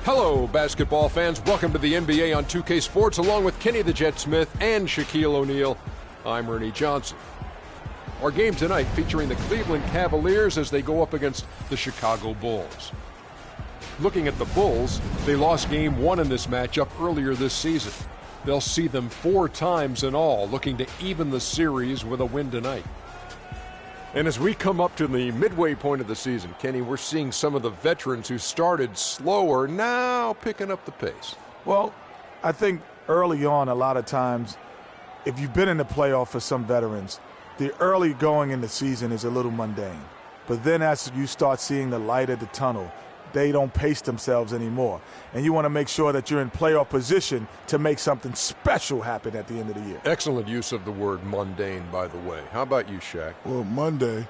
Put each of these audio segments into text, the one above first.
Hello, basketball fans. Welcome to the NBA on 2K Sports, along with Kenny the Jet Smith and Shaquille O'Neal. I'm Ernie Johnson. Our game tonight featuring the Cleveland Cavaliers as they go up against the Chicago Bulls. Looking at the Bulls, they lost Game 1 in this matchup earlier this season. They'll see them 4 times in all, looking to even the series with a win tonight. And as we come up to the midway point of the season, Kenny, we're seeing some of the veterans who started slower now picking up the pace. Well, I think early on, a lot of times, if you've been in the playoff for some veterans, the early going in the season is a little mundane. But then as you start seeing the light at the tunnel, they don't pace themselves anymore. And you want to make sure that you're in playoff position to make something special happen at the end of the year. Excellent use of the word mundane, by the way. How about you, Shaq? Well, Monday,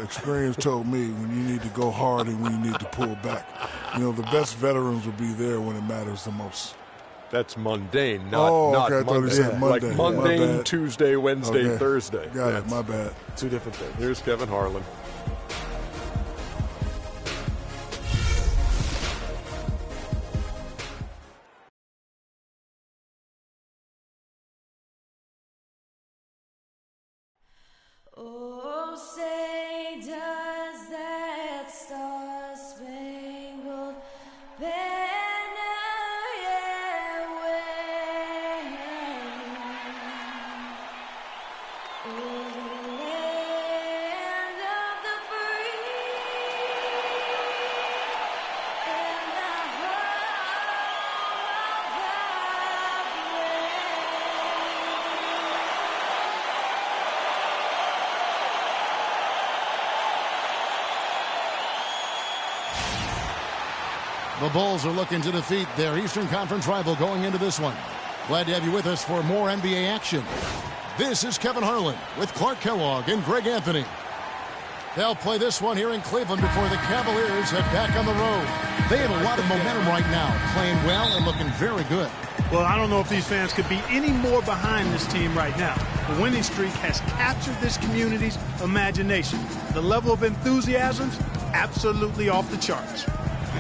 experience told me when you need to go hard and when you need to pull back. You know, the best veterans will be there when it matters the most. That's mundane, not okay, I thought he said Monday. Like mundane, Tuesday, Wednesday, okay. Thursday. Got it, my bad. Two different things. Here's Kevin Harlan. Oh, say does that star-spangled banner yet wave o'er the land of the free and the home of the brave. The Bulls are looking to defeat their Eastern Conference rival going into this one. Glad to have you with us for more NBA action. This is Kevin Harlan with Clark Kellogg and Greg Anthony. They'll play this one here in Cleveland before the Cavaliers head back on the road. They have a lot of momentum right now, playing well and looking very good. Well, I don't know if these fans could be any more behind this team right now. The winning streak has captured this community's imagination. The level of enthusiasm's absolutely off the charts.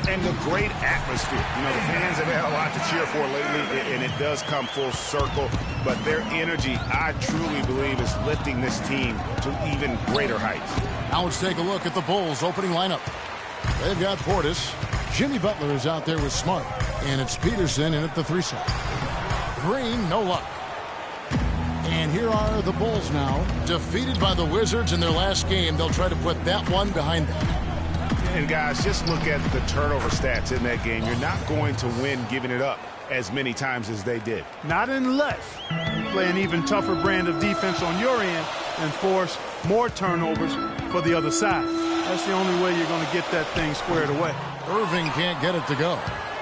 And the great atmosphere. You know, the fans have had a lot to cheer for lately, and it does come full circle. But their energy, I truly believe, is lifting this team to even greater heights. Now let's take a look at the Bulls' opening lineup. They've got Portis. Jimmy Butler is out there with Smart. And it's Peterson in at the 3 side. Green, no luck. And here are the Bulls now. Defeated by the Wizards in their last game, they'll try to put that one behind them. And guys, just look at the turnover stats in that game. You're not going to win giving it up as many times as they did. Not unless you play an even tougher brand of defense on your end and force more turnovers for the other side. That's the only way you're going to get that thing squared away. Irving can't get it to go.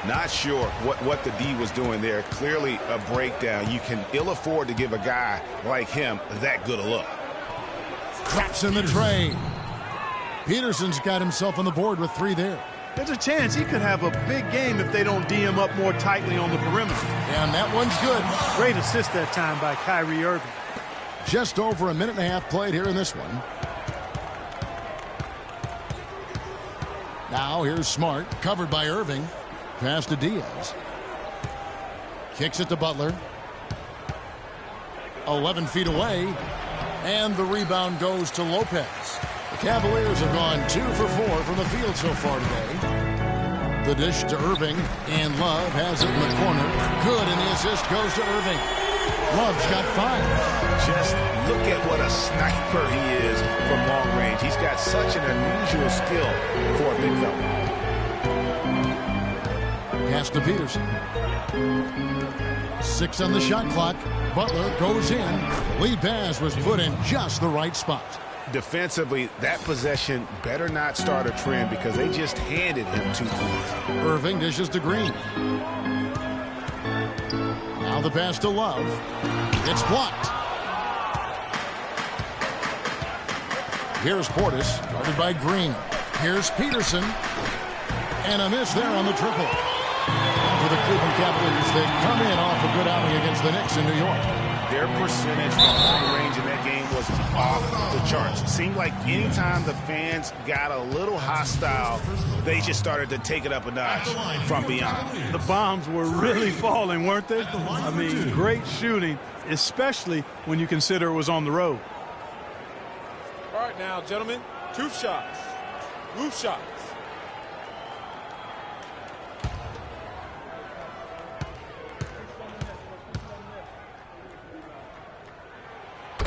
Not sure what the D was doing there. Clearly a breakdown. You can ill afford to give a guy like him that good a look. Traps in the tray. Peterson's got himself on the board with 3 there. There's a chance he could have a big game if they don't D him up more tightly on the perimeter. And that one's good. Great assist that time by Kyrie Irving. Just over a minute and a half played here in this one. Now here's Smart, covered by Irving. Pass to Diaz. Kicks it to Butler. 11 feet away. And the rebound goes to Lopez. The Cavaliers have gone 2 for 4 from the field so far today. The dish to Irving, and Love has it in the corner. Good, and the assist goes to Irving. Love's got 5. Just look at what a sniper he is from long range. He's got such an unusual skill for a big fella. Pass to Peterson. 6 on the shot clock. Butler goes in. The lead pass was put in just the right spot. Defensively, that possession better not start a trend because they just handed him 2 points. Irving dishes to Green. Now the pass to Love. It's blocked. Here's Portis, guarded by Green. Here's Peterson. And a miss there on the triple. And for the Cleveland Cavaliers, they come in off a good outing against the Knicks in New York. Their percentage from long range in that game was off the charts. It seemed like anytime the fans got a little hostile, they just started to take it up a notch from beyond. The bombs were really falling, weren't they? I mean, great shooting, especially when you consider it was on the road. All right now, gentlemen, 2 shots. Roof shots.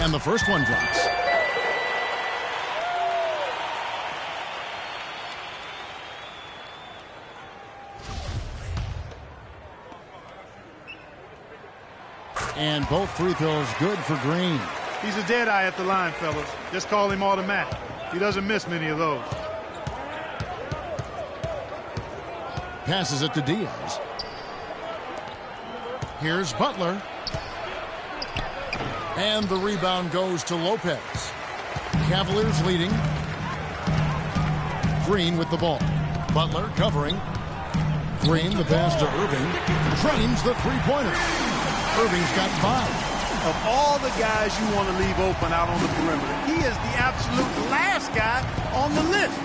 And the first one drops. And both free throws good for Green. He's a dead eye at the line, fellas. Just call him automatic. He doesn't miss many of those. Passes it to Diaz. Here's Butler. And the rebound goes to Lopez. Cavaliers leading. Green with the ball. Butler covering. Green, the pass to Irving. Drains the three-pointer. Irving's got 5. Of all the guys you want to leave open out on the perimeter, he is the absolute last guy on the list.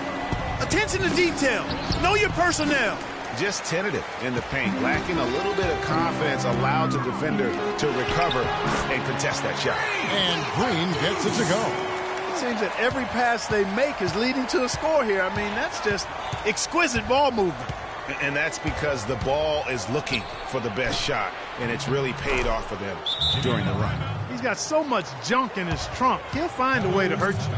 Attention to detail. Know your personnel. Just tentative in the paint, lacking a little bit of confidence, allowed the defender to recover and contest that shot. And Green gets it to go. It seems that every pass they make is leading to a score here. I mean, that's just exquisite ball movement. And that's because the ball is looking for the best shot, and it's really paid off for them during the run. He's got so much junk in his trunk, he'll find a way to hurt you.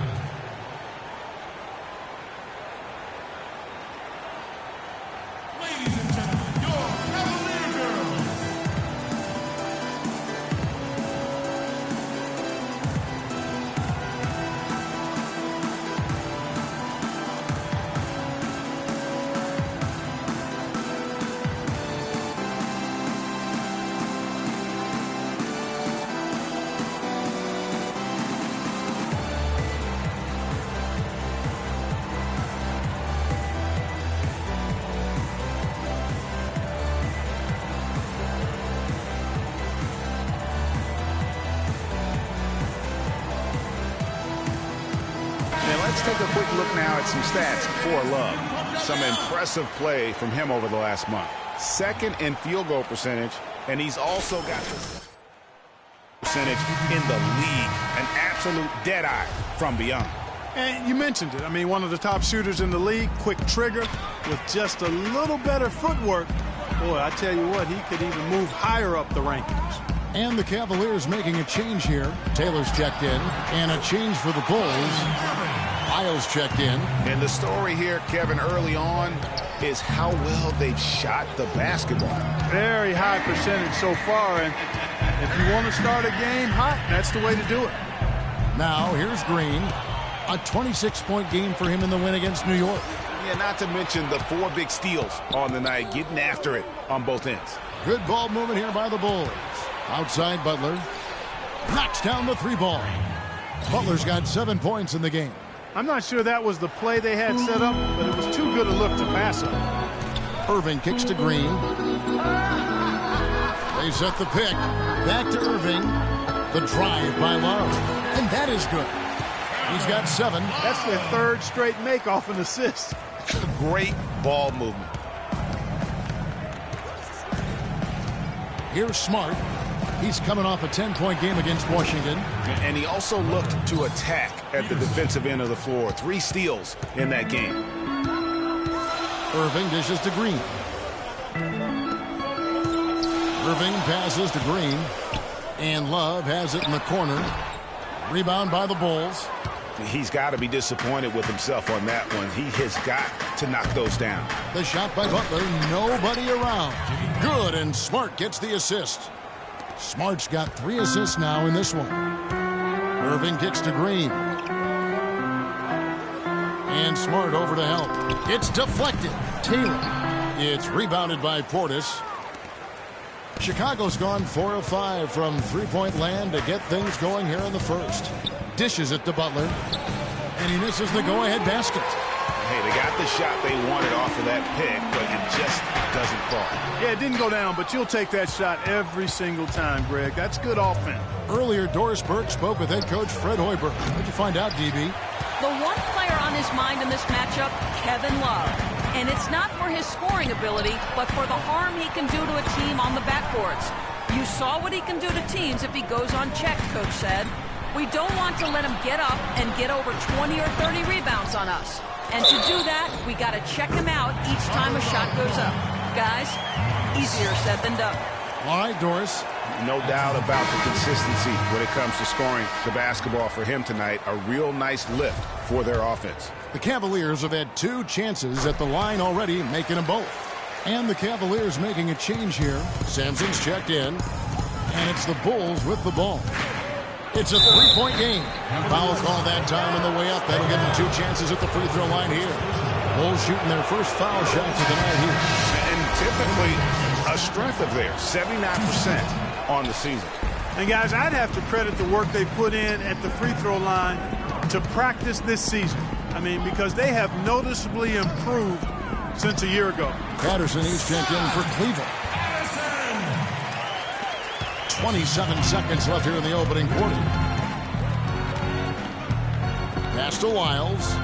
Let's take a quick look now at some stats for Love. Some impressive play from him over the last month. 2nd in field goal percentage, and he's also got the percentage in the league. An absolute deadeye from beyond. And you mentioned it. I mean, one of the top shooters in the league, quick trigger with just a little better footwork. Boy, I tell you what, he could even move higher up the rankings. And the Cavaliers making a change here. Taylor's checked in. And a change for the Bulls. Miles checked in. And the story here, Kevin, early on is how well they've shot the basketball. Very high percentage so far, and if you want to start a game hot, that's the way to do it. Now, here's Green. A 26-point game for him in the win against New York. Yeah, not to mention the 4 big steals on the night, getting after it on both ends. Good ball movement here by the Bulls. Outside Butler. Knocks down the 3-ball. Butler's got 7 points in the game. I'm not sure that was the play they had set up, but it was too good a look to pass up. Irving kicks to Green. They set the pick. Back to Irving. The drive by Love. And that is good. He's got 7. That's their 3rd straight make off an assist. Great ball movement. Here's Smart. He's coming off a 10-point game against Washington. And he also looked to attack at the defensive end of the floor. 3 steals in that game. Irving dishes to Green. Irving passes to Green. And Love has it in the corner. Rebound by the Bulls. He's got to be disappointed with himself on that one. He has got to knock those down. The shot by Butler. Nobody around. Good, and Smart gets the assist. Smart's got 3 assists now in this one. Irving kicks to Green. And Smart over to help. It's deflected. Taylor. It's rebounded by Portis. Chicago's gone 4 of 5 from three-point land to get things going here in the first. Dishes it to Butler. And he misses the go-ahead basket. Hey, they got the shot they wanted off of that pick, but it just doesn't fall. Yeah, it didn't go down, but you'll take that shot every single time, Greg. That's good offense. Earlier, Doris Burke spoke with head coach Fred Hoiberg. What'd you find out, DB? The one player on his mind in this matchup, Kevin Love. And it's not for his scoring ability, but for the harm he can do to a team on the backboards. You saw what he can do to teams if he goes unchecked, Coach said. We don't want to let him get up and get over 20 or 30 rebounds on us. And to do that, we got to check him out each time a shot goes up. Guys, easier said than done. All right, Doris. No doubt about the consistency when it comes to scoring the basketball for him tonight. A real nice lift for their offense. The Cavaliers have had 2 chances at the line already, making them both. And the Cavaliers making a change here. Sampson's checked in, and it's the Bulls with the ball. It's a 3-point game. Foul call that time on the way up. That'll give them 2 chances at the free throw line here. Bulls shooting their first foul shot of the night here. And typically a strength of theirs, 79% on the season. And guys, I'd have to credit the work they put in at the free throw line to practice this season. I mean, because they have noticeably improved since a year ago. Patterson, he's checked in for Cleveland. 27 seconds left here in the opening quarter. Pass to Lyles.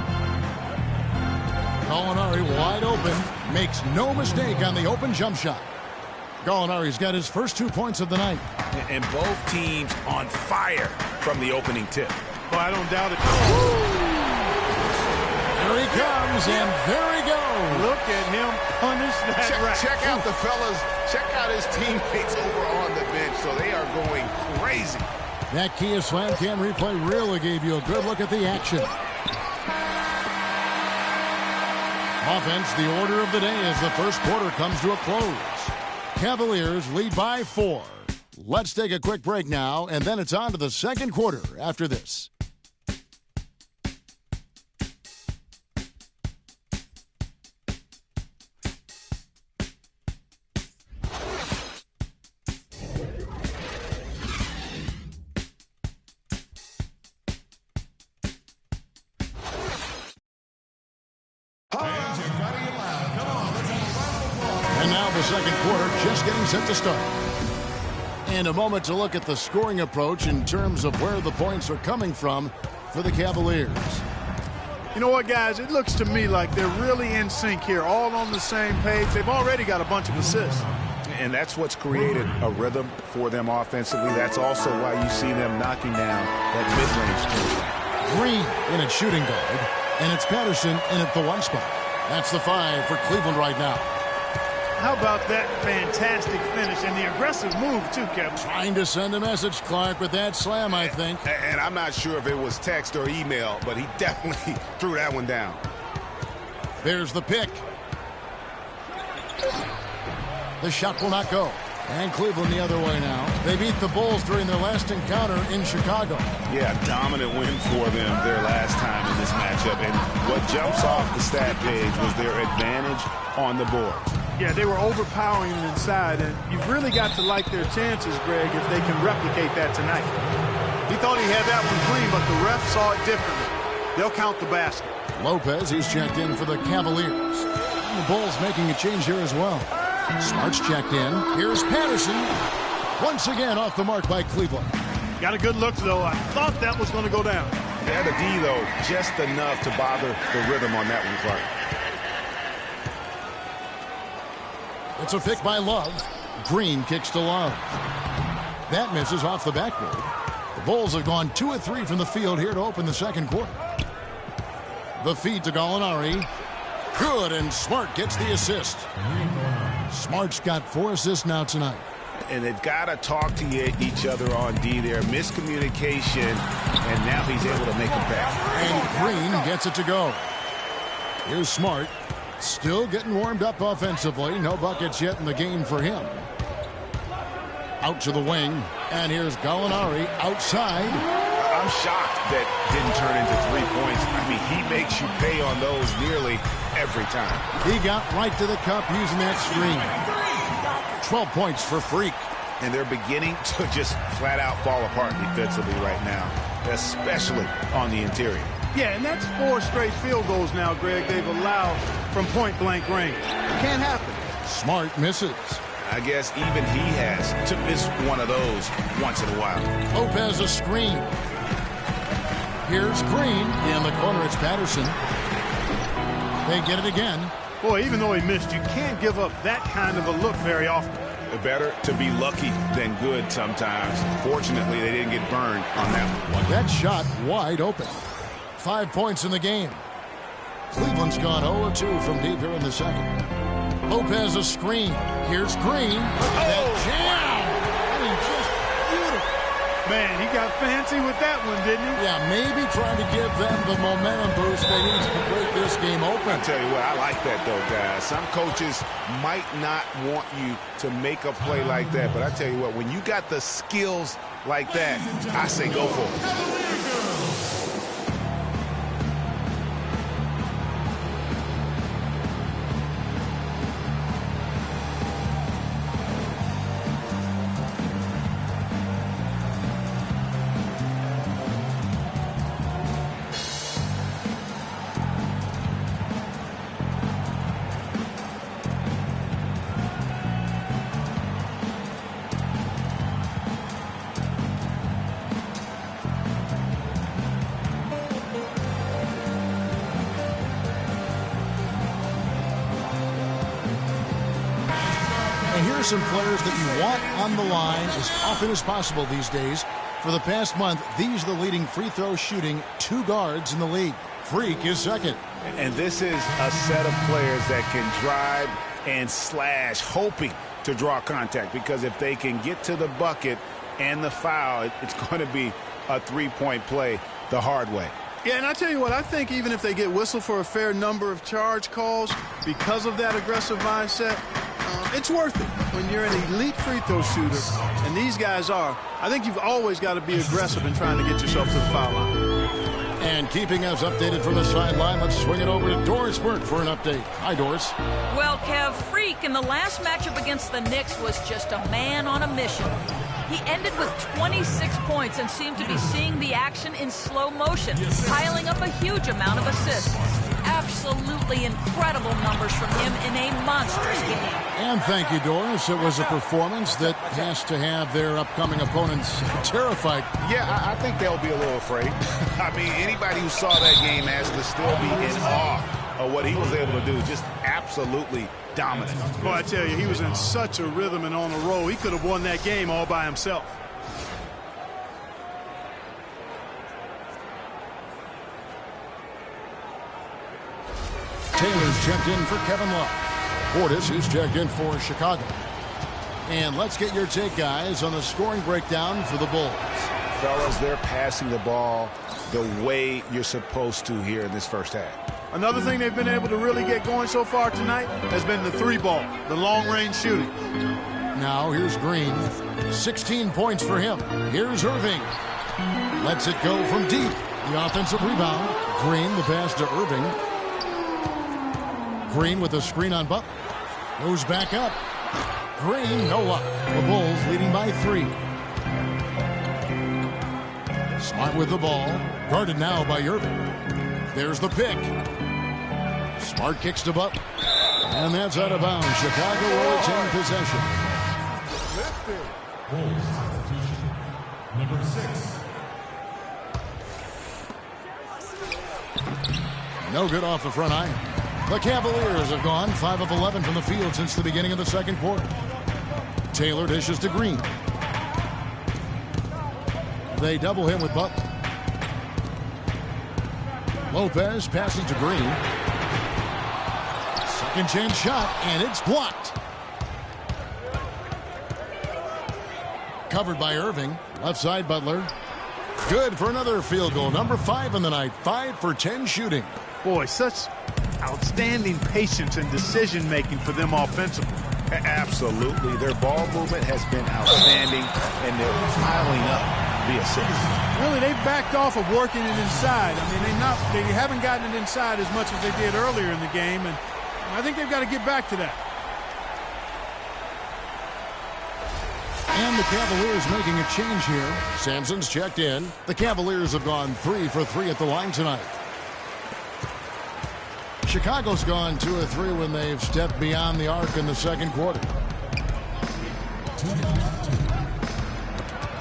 Gallinari wide open. Makes no mistake on the open jump shot. Gallinari's got his first 2 points of the night. And both teams on fire from the opening tip. Well, I don't doubt it. There he comes, and there he goes. Look at him punish that rack. Check out the fellas. Check out his teammates over on the bench. So they are going crazy. That Kia Slam Cam replay really gave you a good look at the action. Offense, the order of the day as the first quarter comes to a close. Cavaliers lead by 4. Let's take a quick break now, and then it's on to the second quarter after this. And now the second quarter just getting set to start. And a moment to look at the scoring approach in terms of where the points are coming from for the Cavaliers. You know what, guys? It looks to me like they're really in sync here, all on the same page. They've already got a bunch of assists. And that's what's created a rhythm for them offensively. That's also why you see them knocking down that mid-range three. Green in at shooting guard, and it's Patterson in at the 1 spot. That's the 5 for Cleveland right now. How about that fantastic finish and the aggressive move, too, Kevin? Trying to send a message, Clark, with that slam, I think. And I'm not sure if it was text or email, but he definitely threw that one down. There's the pick. The shot will not go. And Cleveland the other way now. They beat the Bulls during their last encounter in Chicago. Yeah, dominant win for them their last time in this matchup. And what jumps off the stat page was their advantage on the boards. Yeah, they were overpowering them inside, and you've really got to like their chances, Greg, if they can replicate that tonight. He thought he had that one clean, but the ref saw it differently. They'll count the basket. Lopez, he's checked in for the Cavaliers. And the Bulls making a change here as well. Smart's checked in. Here's Patterson. Once again off the mark by Cleveland. Got a good look, though. I thought that was going to go down. Yeah, the D, though, just enough to bother the rhythm on that one, Clark. It's a pick by Love. Green kicks to Love. That misses off the backboard. The Bulls have gone 2 of 3 from the field here to open the second quarter. The feed to Gallinari. Good, and Smart gets the assist. Smart's got 4 assists now tonight. And they've got to talk to each other on D there. Miscommunication, and now he's able to make a pass. And Green gets it to go. Here's Smart. Still getting warmed up offensively. No buckets yet in the game for him. Out to the wing. And here's Gallinari outside. I'm shocked that didn't turn into 3 points. I mean, he makes you pay on those nearly every time. He got right to the cup using that screen. 12 points for Freak. And they're beginning to just flat out fall apart defensively right now, especially on the interior. Yeah, and that's 4 straight field goals now, Greg, they've allowed from point-blank range. Can't happen. Smart misses. I guess even he has to miss one of those once in a while. Lopez a screen. Here's Green. In the corner, it's Patterson. They get it again. Boy, even though he missed, you can't give up that kind of a look very often. Better to be lucky than good sometimes. Fortunately, they didn't get burned on that one. That shot wide open. 5 points in the game. Cleveland's gone 0-2 from deep here in the second. Lopez a screen. Here's Green. Look at that jam. I mean, just beautiful. Man, he got fancy with that one, didn't he? Yeah, maybe trying to give them the momentum boost they need to break this game open. I tell you what, I like that though, guys. Some coaches might not want you to make a play like that, but I tell you what, when you got the skills like that, I say go for it. Some players that you want on the line as often as possible these days. For the past month, these are the leading free throw shooting 2 guards in the league. Freak is second. And this is a set of players that can drive and slash, hoping to draw contact, because if they can get to the bucket and the foul, it's going to be a 3-point play the hard way. Yeah, and I tell you what, I think even if they get whistled for a fair number of charge calls because of that aggressive mindset, it's worth it when you're an elite free throw shooter, and these guys are. I think you've always got to be aggressive in trying to get yourself to the foul line. And keeping us updated from the sideline, let's swing it over to Doris Burke for an update. Hi, Doris. Well, Kev, Freak in the last matchup against the Knicks was just a man on a mission. He ended with 26 points and seemed to be seeing the action in slow motion, piling up a huge amount of assists. Absolutely incredible numbers from him in a monstrous game. And thank you, Doris. It was a performance that has to have their upcoming opponents terrified. Yeah, I think they'll be a little afraid. I mean, anybody who saw that game has to still be in awe of what he was able to do. Just absolutely dominant. Boy, I tell you, he was in such a rhythm and on a roll. He could have won that game all by himself. Taylor's checked in for Kevin Love. Portis is checked in for Chicago. And let's get your take, guys, on the scoring breakdown for the Bulls. Fellas, they're passing the ball the way you're supposed to here in this first half. Another thing they've been able to really get going so far tonight has been the 3-ball, the long-range shooting. Now here's Green. 16 points for him. Here's Irving. Lets it go from deep. The offensive rebound. Green, the pass to Irving. Green with a screen on Butler. Goes back up. Green, no luck. The Bulls leading by 3. Smart with the ball. Guarded now by Irving. There's the pick. Smart kicks to Butler. And that's out of bounds. Chicago will retain possession. Bulls substitution. Number 6. No good off the front iron. The Cavaliers have gone 5 of 11 from the field since the beginning of the second quarter. Taylor dishes to Green. They double him with Butler. Lopez passes to Green. Second chance shot, and it's blocked. Covered by Irving. Left side Butler. Good for another field goal. Number 5 in the night. 5 for 10 shooting. Boy, such outstanding patience and decision-making for them offensively. Absolutely. Their ball movement has been outstanding, and they're piling up the assists. Really, they've backed off of working it inside. I mean, they haven't gotten it inside as much as they did earlier in the game, and I think they've got to get back to that. And the Cavaliers making a change here. Sampson's checked in. The Cavaliers have gone 3 for 3 at the line tonight. Chicago's gone 2 of 3 when they've stepped beyond the arc in the second quarter.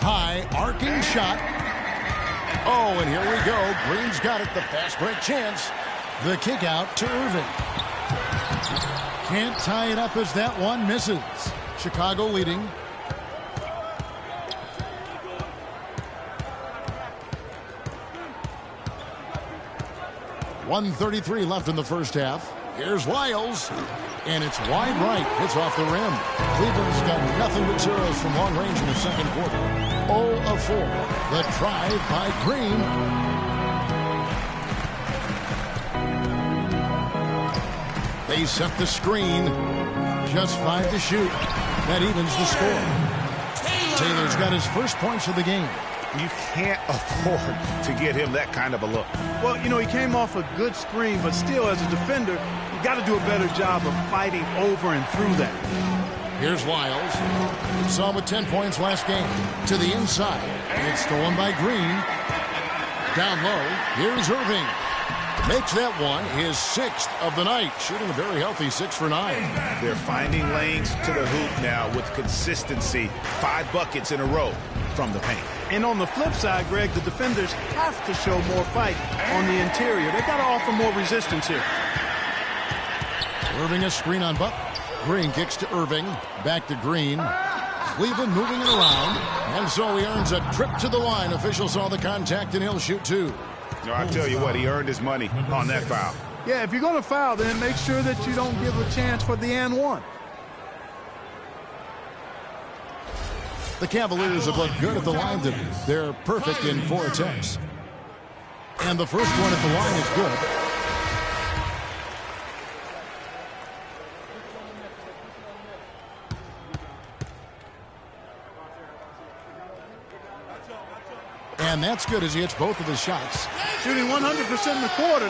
High arcing shot. Oh, and here we go. Green's got it. The fast break chance. The kick out to Irving. Can't tie it up as that one misses. Chicago leading. .133 left in the first half. Here's Wiles. And it's wide right. Hits off the rim. Cleveland's got nothing but zeros from long range in the second quarter. 0 of 4. The drive by Green. They set the screen. Just 5 to shoot. That evens the score. Taylor's got his first points of the game. You can't afford to get him that kind of a look. Well, you know, he came off a good screen, but still, as a defender, you got to do a better job of fighting over and through that. Here's Wiles. Saw him with 10 points last game. To the inside. And it's stolen by Green. Down low. Here's Irving. Makes that one his 6th of the night. Shooting a very healthy 6 for 9. They're finding lanes to the hoop now with consistency. 5 buckets in a row from the paint. And on the flip side, Greg, the defenders have to show more fight on the interior. They've got to offer more resistance here. Irving a screen on Butler. Green kicks to Irving. Back to Green. Cleveland moving it around. And so he earns a trip to the line. Official saw the contact and he'll shoot 2. No, I tell you what, he earned his money on that foul. Yeah, if you're going to foul, then make sure that you don't give a chance for the and one. The Cavaliers have looked good at the line today. They're perfect in 4 attempts. And the first one at the line is good. And that's good as he hits both of his shots. Shooting 100% in the quarter.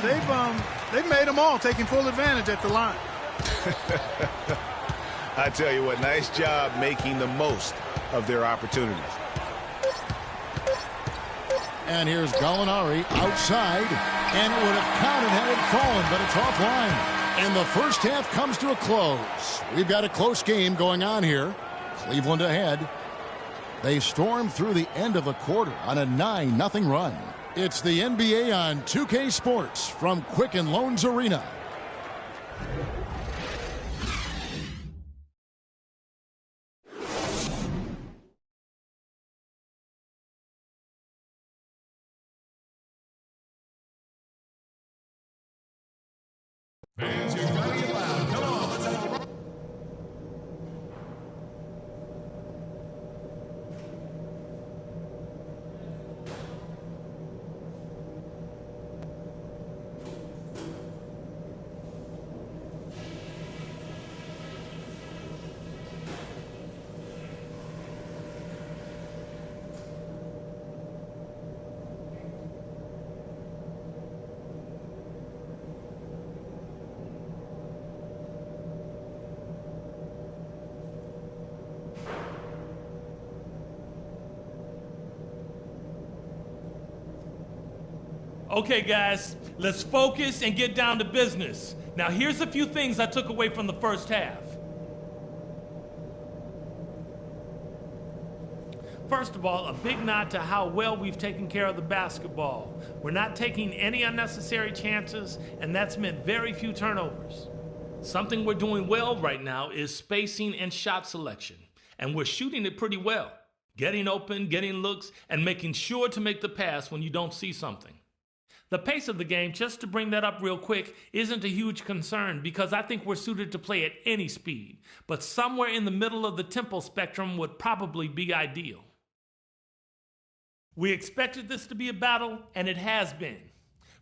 They've made them all, taking full advantage at the line. I tell you what, nice job making the most of their opportunities. And here's Gallinari outside. And it would have counted had it fallen, but it's offline. And the first half comes to a close. We've got a close game going on here. Cleveland ahead. They storm through the end of the quarter on a 9-0 run. It's the NBA on 2K Sports from Quicken Loans Arena. Fans, you gotta get loud. Come on, let's have a... Okay, guys, let's focus and get down to business. Now, here's a few things I took away from the first half. First of all, a big nod to how well we've taken care of the basketball. We're not taking any unnecessary chances, and that's meant very few turnovers. Something we're doing well right now is spacing and shot selection, and we're shooting it pretty well. Getting open, getting looks, and making sure to make the pass when you don't see something. The pace of the game, just to bring that up real quick, isn't a huge concern because I think we're suited to play at any speed, but somewhere in the middle of the tempo spectrum would probably be ideal. We expected this to be a battle, and it has been.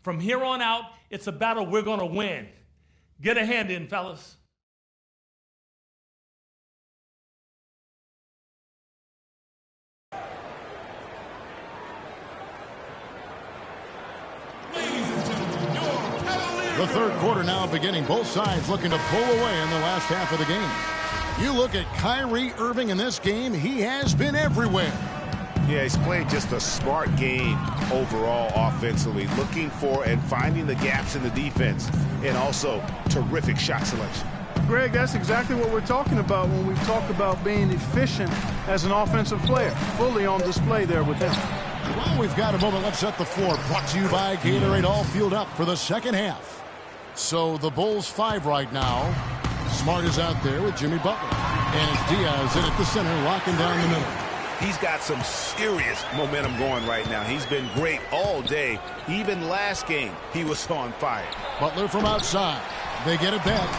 From here on out, it's a battle we're going to win. Get a hand in, fellas. The third quarter now beginning. Both sides looking to pull away in the last half of the game. You look at Kyrie Irving in this game, he has been everywhere. Yeah, he's played just a smart game overall offensively, looking for and finding the gaps in the defense, and also terrific shot selection. Greg, that's exactly what we're talking about when we talk about being efficient as an offensive player. Fully on display there with him. Well, we've got a moment left set the floor. Brought to you by Gatorade, all fueled up for the second half. So the Bulls 5 right now. Smart is out there with Jimmy Butler. And it's Diaz in at the center, locking down the middle. He's got some serious momentum going right now. He's been great all day. Even last game, he was on fire. Butler from outside. They get it back.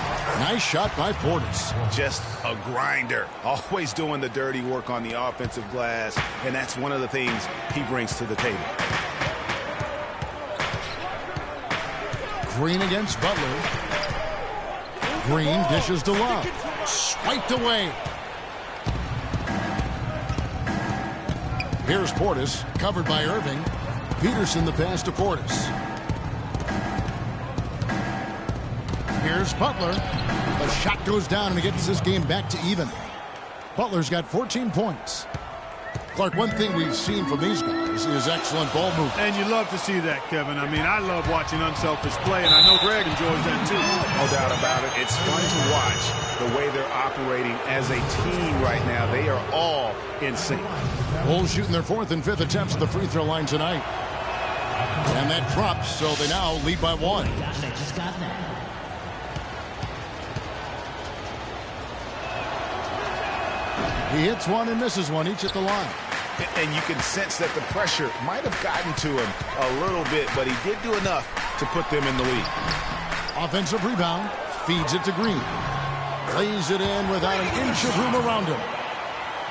Nice shot by Portis. Just a grinder. Always doing the dirty work on the offensive glass, and that's one of the things he brings to the table. Green against Butler. Green dishes to Love. Swiped away. Here's Portis, covered by Irving. Peterson the pass to Portis. Here's Butler. The shot goes down and it gets this game back to even. Butler's got 14 points. Clark, one thing we've seen from these guys is excellent ball movement. And you love to see that, Kevin. I mean, I love watching unselfish play, and I know Greg enjoys that too. No doubt about it. It's fun to watch the way they're operating as a team right now. They are all in sync. Bulls shooting their 4th and 5th attempts at the free throw line tonight. And that drops, so they now lead by 1. He hits one and misses one, each at the line. And you can sense that the pressure might have gotten to him a little bit, but he did do enough to put them in the lead. Offensive rebound, feeds it to Green. Lays it in without an inch of room around him.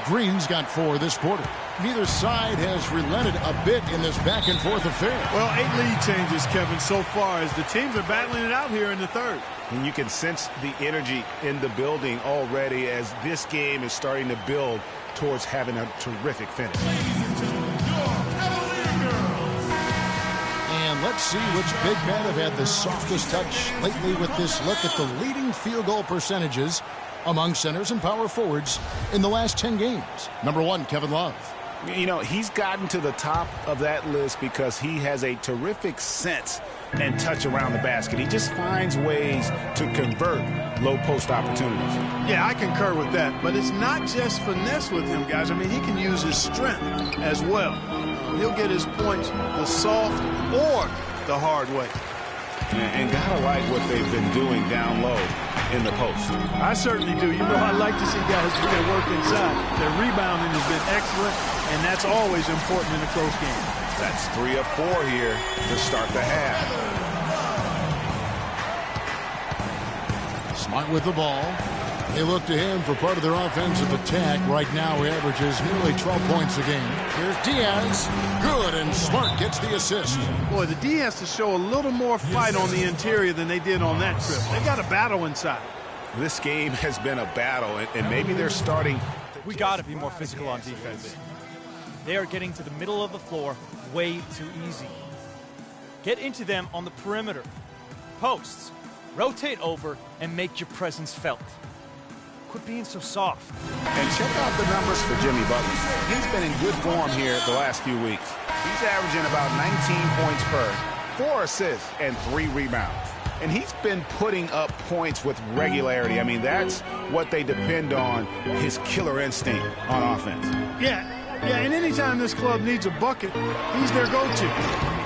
Green's got 4 this quarter. Neither side has relented a bit in this back-and-forth affair. Well, 8 lead changes, Kevin, so far as the teams are battling it out here in the third. And you can sense the energy in the building already as this game is starting to build towards having a terrific finish. And let's see which big men have had the softest touch lately with this look at the leading field goal percentages among centers and power forwards in the last 10 games. Number 1, Kevin Love. You know, he's gotten to the top of that list because he has a terrific sense and touch around the basket. He just finds ways to convert low post opportunities. Yeah, I concur with that, but it's not just finesse with him, guys. I mean, he can use his strength as well. He'll get his points the soft or the hard way. And gotta like what they've been doing down low in the post. I certainly do. You know, I like to see guys do their work inside. Their rebounding has been excellent, and that's always important in a close game. That's 3 of 4 here to start the half. Smart with the ball. They look to him for part of their offensive attack. Right now, he averages nearly 12 points a game. Here's Diaz. Good, and Smart gets the assist. Boy, the D has to show a little more fight on the interior than they did on that trip. They got a battle inside. This game has been a battle, and maybe they're starting. We got to be more physical on defense. They are getting to the middle of the floor way too easy. Get into them on the perimeter. Posts. Rotate over and make your presence felt. Quit being so soft. And check out the numbers for Jimmy Butler. He's been in good form here the last few weeks. He's averaging about 19 points per, 4 assists, and 3 rebounds. And he's been putting up points with regularity. I mean, that's what they depend on, his killer instinct on offense. Yeah, and anytime this club needs a bucket, he's their go-to.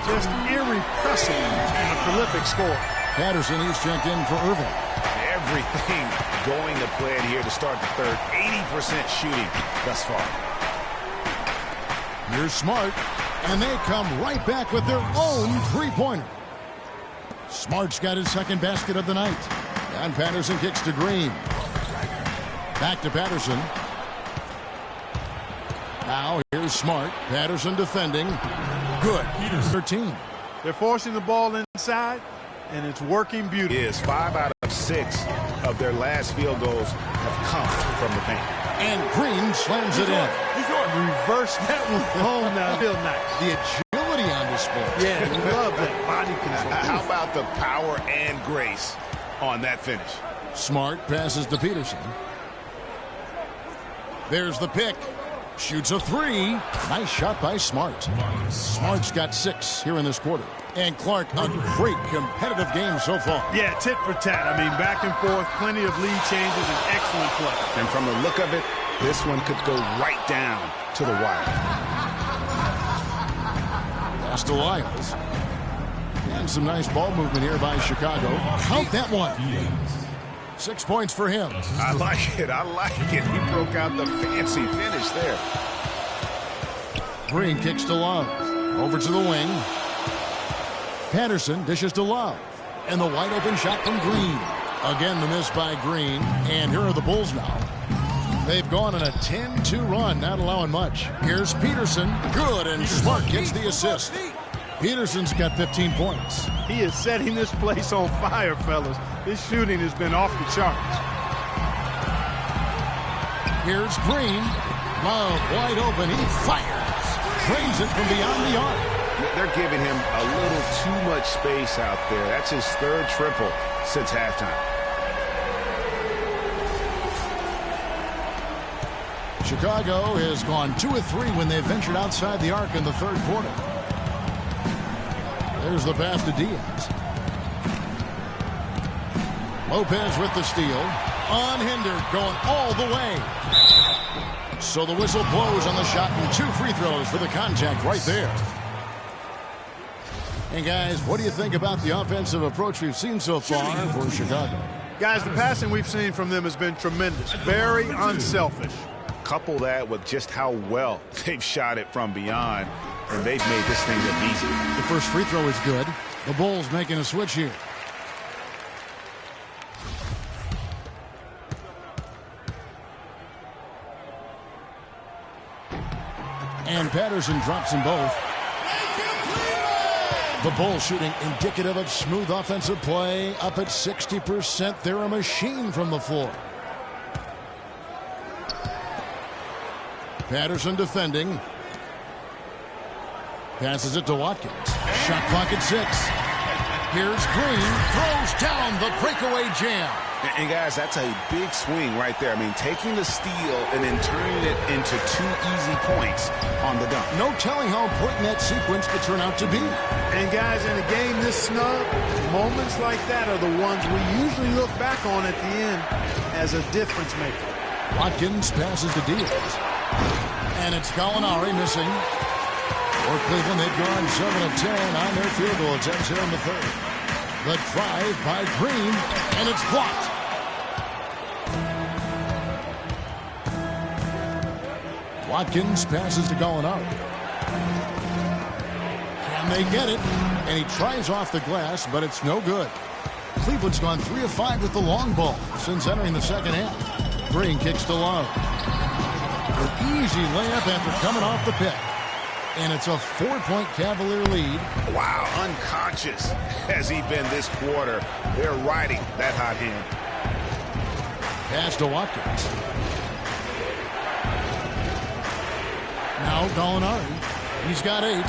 Just irrepressible and a prolific scorer. Patterson, he's checked in for Irving. Everything going to plan here to start the third. 80% shooting thus far. Here's Smart, and they come right back with their own three-pointer. Smart's got his second basket of the night. And Patterson kicks to Green. Back to Patterson. Now here's Smart. Patterson defending. Good. 13. They're forcing the ball inside, and it's working beautifully. It is 5 out of 6 of their last field goals have come from the paint. And Green slams it in. He's going to reverse that one home now. Feel nice. The agility on display. Yeah, you love that body control. How about the power and grace on that finish? Smart passes to Peterson. There's the pick. Shoots a three. Nice shot by Smart. Smart's got 6 here in this quarter. And Clark, a great competitive game so far. Yeah, tit for tat. I mean, back and forth, plenty of lead changes, and excellent play. And from the look of it, this one could go right down to the wire. Pass to Lyles. And some nice ball movement here by Chicago. Count that one. 6 points for him. I like it. I like it. He broke out the fancy finish there. Green kicks to Love. Over to the wing. Patterson dishes to Love. And the wide open shot from Green. Again, the miss by Green. And here are the Bulls now. They've gone on a 10-2 run, not allowing much. Here's Peterson. Good, and Smart gets the assist. Peterson's got 15 points. He is setting this place on fire, fellas. His shooting has been off the charts. Here's Green. Love wide open. He fires. Drains it from beyond the arc. They're giving him a little too much space out there. That's his 3rd triple since halftime. Chicago has gone 2 of 3 when they've ventured outside the arc in the 3rd quarter. There's the pass to Diaz. Lopez with the steal. Unhindered, going all the way. So the whistle blows on the shot and 2 free throws for the contact right there. And guys, what do you think about the offensive approach we've seen so far for Chicago? Guys, the passing we've seen from them has been tremendous. Very unselfish. Couple that with just how well they've shot it from beyond, and they've made this thing look easy. The first free throw is good. The Bulls making a switch here. And Patterson drops them both. The Bulls shooting indicative of smooth offensive play. Up at 60%. They're a machine from the floor. Patterson defending. Passes it to Watkins. Shot clock at 6. Here's Green. Throws down the breakaway jam. And guys, that's a big swing right there. I mean, taking the steal and then turning it into 2 easy points on the dunk. No telling how important that sequence could turn out to be. And guys, in a game this snug, moments like that are the ones we usually look back on at the end as a difference maker. Watkins passes to Diaz. And it's Gallinari missing. For Cleveland, they've gone 7 of 10 on their field goal attempts here in the 3rd. The drive by Green, and it's blocked. Watkins passes to Gallinari. And they get it. And he tries off the glass, but it's no good. Cleveland's gone 3 of 5 with the long ball since entering the 2nd half. Green kicks to Love. An easy layup after coming off the pick. And it's a 4-point Cavalier lead. Wow, unconscious has he been this quarter. They're riding that hot hand. Pass to Watkins. Now Gallinari. He's got 8.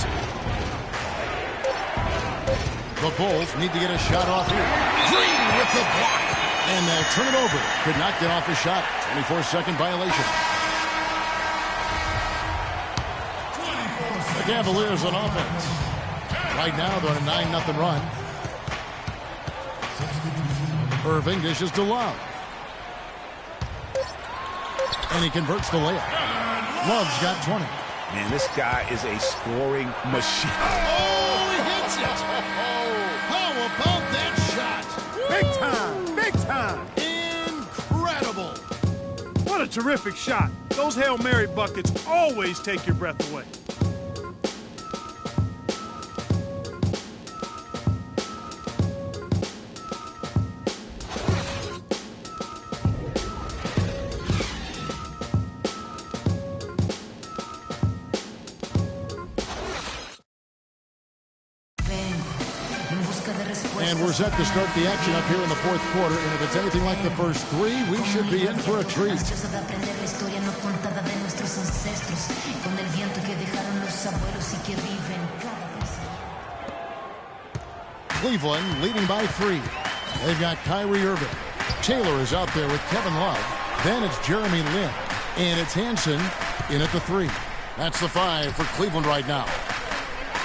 The Bulls need to get a shot off here. Green with the block. And they'll turn it over. Could not get off the shot. 24-second violation. The Cavaliers on offense. Right now they're on a 9-0 run. Irving dishes to Love. And he converts the layup. Love's got 20. Man, this guy is a scoring machine. Oh, he hits it. How about that shot? Big time. Big time. Incredible. What a terrific shot. Those Hail Mary buckets always take your breath away. And we're set to start the action up here in the 4th quarter. And if it's anything like the first 3, we should be in for a treat. Cleveland leading by 3. They've got Kyrie Irving. Taylor is out there with Kevin Love. Then it's Jeremy Lin. And it's Hansen in at the 3. That's the 5 for Cleveland right now.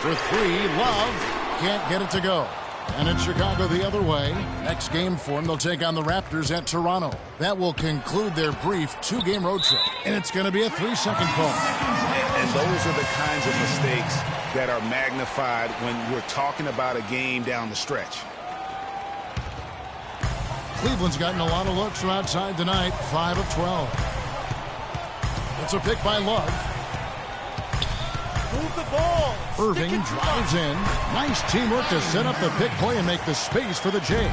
For 3, Love can't get it to go. And it's Chicago the other way. Next game for them, they'll take on the Raptors at Toronto. That will conclude their brief 2-game road trip. And it's going to be a 3-second call. And those are the kinds of mistakes that are magnified when we're talking about a game down the stretch. Cleveland's gotten a lot of looks from outside tonight, 5 of 12. It's a pick by Love. Move the ball. Irving drives in. Nice teamwork to set up the pick play and make the space for the J.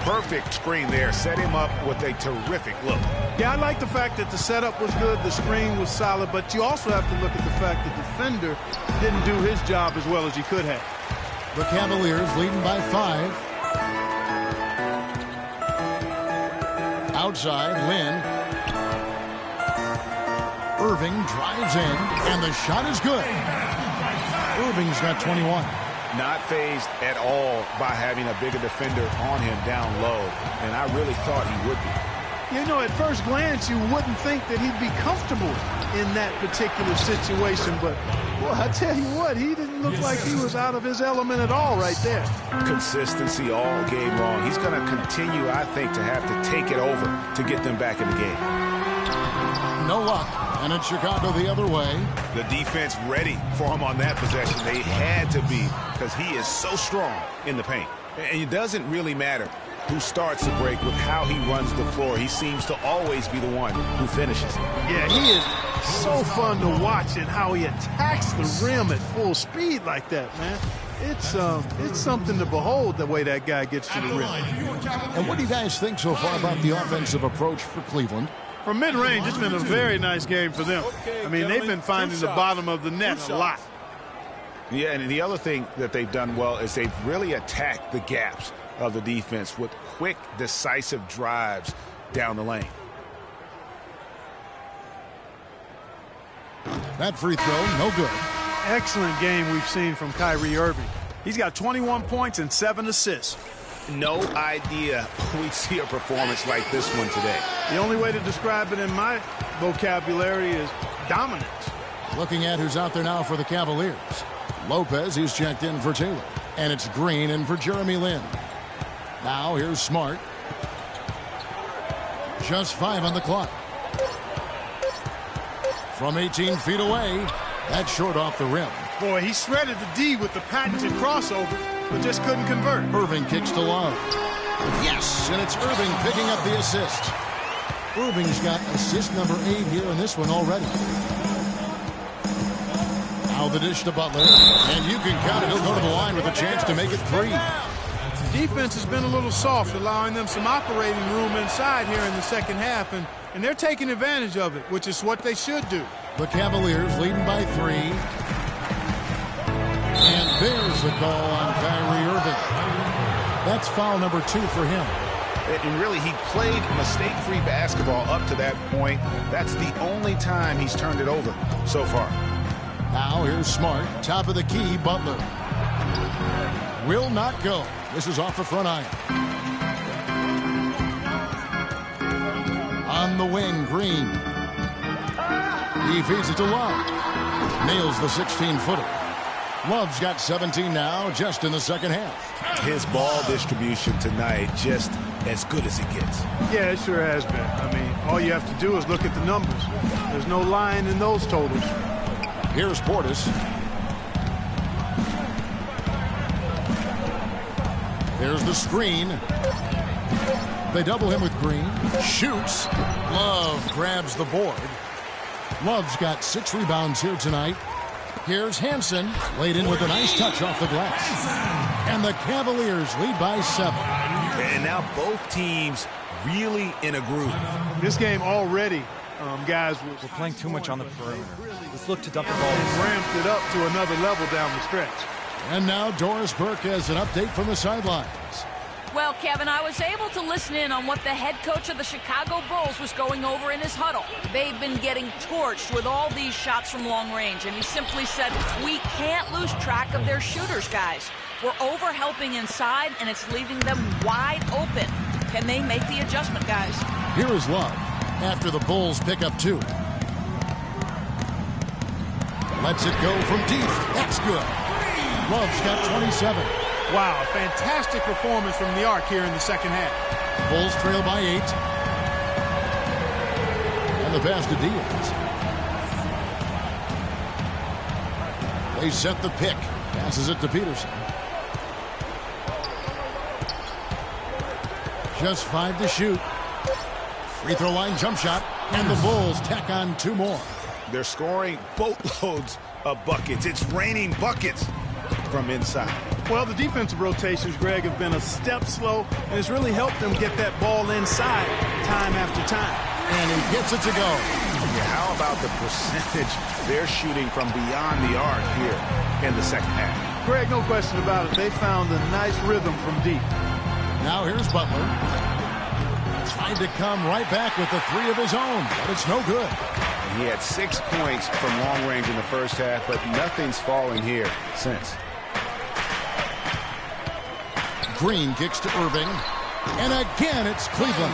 Perfect screen there. Set him up with a terrific look. Yeah, I like the fact that the setup was good, the screen was solid, but you also have to look at the fact that the defender didn't do his job as well as he could have. The Cavaliers leading by 5. Outside, Lynn. Irving drives in, and the shot is good. Irving's got 21. Not phased at all by having a bigger defender on him down low, and I really thought he would be. You know, at first glance, you wouldn't think that he'd be comfortable in that particular situation, but, well, I tell you what, he didn't look like he was out of his element at all right there. Consistency all game long. He's going to continue, I think, to have to take it over to get them back in the game. No luck, and it's Chicago the other way. The defense ready for him on that possession. They had to be, because he is so strong in the paint. And it doesn't really matter who starts the break with how he runs the floor. He seems to always be the one who finishes. Yeah, he is so fun to watch and how he attacks the rim at full speed like that, man. It's something to behold the way that guy gets to the rim. And what do you guys think so far about the offensive approach for Cleveland? From mid-range, it's been a very nice game for them. I mean, they've been finding the bottom of the net a lot. Yeah, and the other thing that they've done well is they've really attacked the gaps of the defense with quick, decisive drives down the lane. That free throw, no good. Excellent game we've seen from Kyrie Irving. He's got 21 points and 7 assists. No idea we'd see a performance like this one today. The only way to describe it in my vocabulary is dominance. Looking at who's out there now for the Cavaliers. Lopez, he's checked in for Taylor. And it's Green in for Jeremy Lin. Now here's Smart. Just 5 on the clock. From 18 feet away, that's short off the rim. Boy, he shredded the D with the patented crossover, but just couldn't convert. Irving kicks to Love. Yes, and it's Irving picking up the assist. Irving's got assist number 8 here in this one already. Now the dish to Butler, and you can count it. He'll go to the line with a chance to make it 3. Defense has been a little soft, allowing them some operating room inside here in the second half, and they're taking advantage of it, which is what they should do. The Cavaliers leading by 3. And there's the call on Kyrie Irving. That's foul number 2 for him. And really, he played mistake-free basketball up to that point. That's the only time he's turned it over so far. Now here's Smart, top of the key, Butler. Will not go. This is off the front iron. On the wing, Green. He feeds it to Love. Nails the 16-footer. Love's got 17 now, just in the second half. His ball distribution tonight, just as good as it gets. Yeah, it sure has been. I mean, all you have to do is look at the numbers. There's no lying in those totals. Here's Portis. There's the screen. They double him with Green. Shoots. Love grabs the board. Love's got 6 rebounds here tonight. Here's Hansen, laid in with a nice touch off the glass. And the Cavaliers lead by 7. And now both teams really in a groove. This game already, guys, we're playing too much on the perimeter. Let's look to dump the ball. And ramped it up to another level down the stretch. And now Doris Burke has an update from the sidelines. Well, Kevin, I was able to listen in on what the head coach of the Chicago Bulls was going over in his huddle. They've been getting torched with all these shots from long range, and he simply said, we can't lose track of their shooters, guys. We're over-helping inside, and it's leaving them wide open. Can they make the adjustment, guys? Here is Love. after the Bulls pick up 2. Lets it go from deep. That's good. Love's got 27. Wow, fantastic performance from the arc here in the second half. Bulls trail by 8. And the pass to Diaz. They set the pick. Passes it to Peterson. Just 5 to shoot. Free throw line jump shot. And the Bulls tack on 2 more. They're scoring boatloads of buckets. It's raining buckets from inside. Well, the defensive rotations, Greg, have been a step slow, and it's really helped them get that ball inside time after time. And he gets it to go. Yeah, how about the percentage they're shooting from beyond the arc here in the second half? Greg, no question about it. They found a nice rhythm from deep. Now here's Butler. Trying to come right back with the 3 of his own, but it's no good. He had 6 points from long range in the first half, but nothing's falling here since. Green kicks to Irving. And again, it's Cleveland.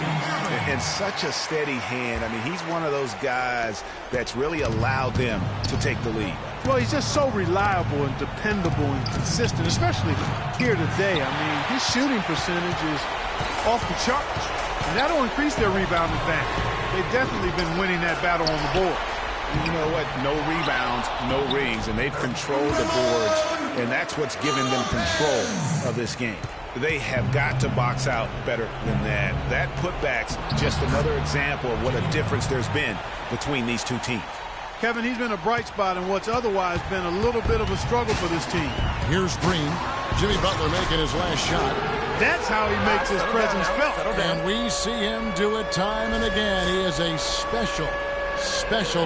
And such a steady hand. I mean, he's one of those guys that's really allowed them to take the lead. Well, he's just so reliable and dependable and consistent, especially here today. I mean, his shooting percentage is off the charts, and that'll increase their rebound advantage. They've definitely been winning that battle on the board. You know what? No rebounds, no rings, and they've controlled the boards, and that's what's given them control of this game. They have got to box out better than that. That putback's just another example of what a difference there's been between these two teams. Kevin, he's been a bright spot in what's otherwise been a little bit of a struggle for this team. Here's Green. Jimmy Butler making his last shot. That's how he makes his presence felt. And we see him do it time and again. He is a special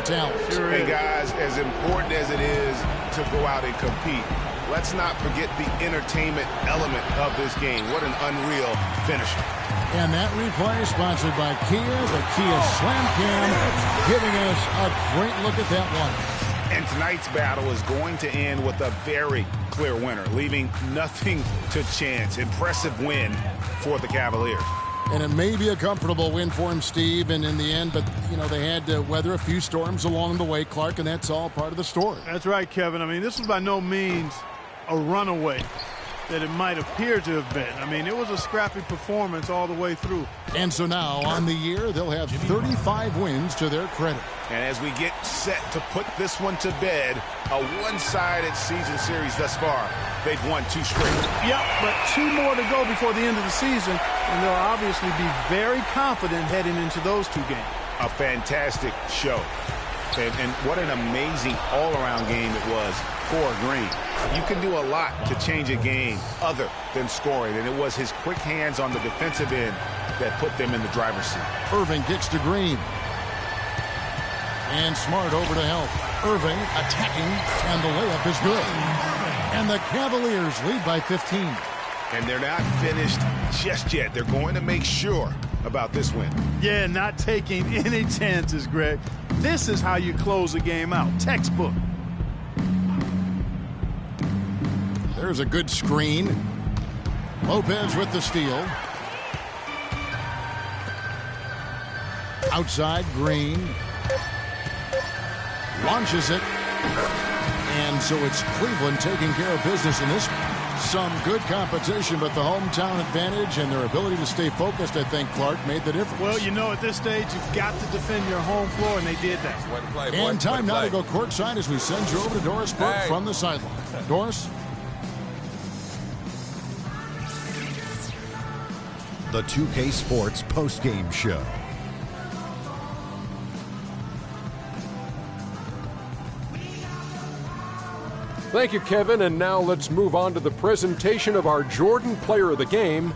talent. Sure is. Hey, guys, as important as it is to go out and compete, let's not forget the entertainment element of this game. What an unreal finisher. And that replay is sponsored by Kia, the Kia Slam Cam, giving us a great look at that one. And tonight's battle is going to end with a very clear winner, leaving nothing to chance. Impressive win for the Cavaliers. And it may be a comfortable win for him, Steve, and in the end, but, you know, they had to weather a few storms along the way, Clark, and that's all part of the story. That's right, Kevin. I mean, this was by no means a runaway that it might appear to have been. I mean, it was a scrappy performance all the way through. And so now, on the year, they'll have 35 wins to their credit. And as we get set to put this one to bed, a one-sided season series thus far, they've won 2 straight. Yep, but 2 more to go before the end of the season, and they'll obviously be very confident heading into those 2 games. A fantastic show. And what an amazing all-around game it was for Green. You can do a lot to change a game other than scoring, and it was his quick hands on the defensive end that put them in the driver's seat. Irving kicks to Green. And Smart over to help. Irving attacking, and the layup is good. And the Cavaliers lead by 15. And they're not finished just yet. They're going to make sure about this win. Yeah, not taking any chances, Greg. This is how you close a game out. Textbook. There's a good screen. Lopez with the steal. Outside, Green. Launches it. And so it's Cleveland taking care of business in this one. Some good competition, but the hometown advantage and their ability to stay focused, I think, Clark, made the difference. Well, you know, at this stage, you've got to defend your home floor, and they did that. And time now to go courtside as we send you over to Doris Burke from the sideline. Doris? The 2K Sports postgame show. Thank you, Kevin. And now let's move on to the presentation of our Jordan Player of the Game,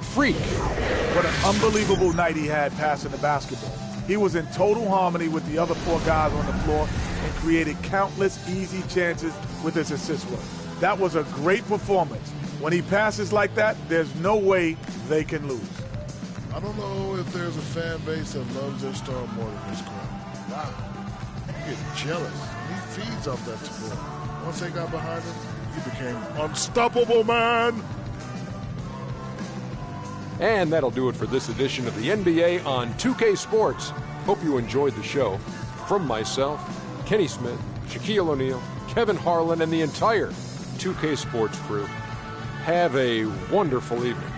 Freak. What an unbelievable night he had passing the basketball. He was in total harmony with the other 4 guys on the floor and created countless easy chances with his assist work. That was a great performance. When he passes like that, there's no way they can lose. I don't know if there's a fan base that loves their star more than this crowd. Wow. You get jealous. He feeds off that support. Once they got behind him, he became unstoppable, man. And that'll do it for this edition of the NBA on 2K Sports. Hope you enjoyed the show. From myself, Kenny Smith, Shaquille O'Neal, Kevin Harlan, and the entire 2K Sports crew, have a wonderful evening.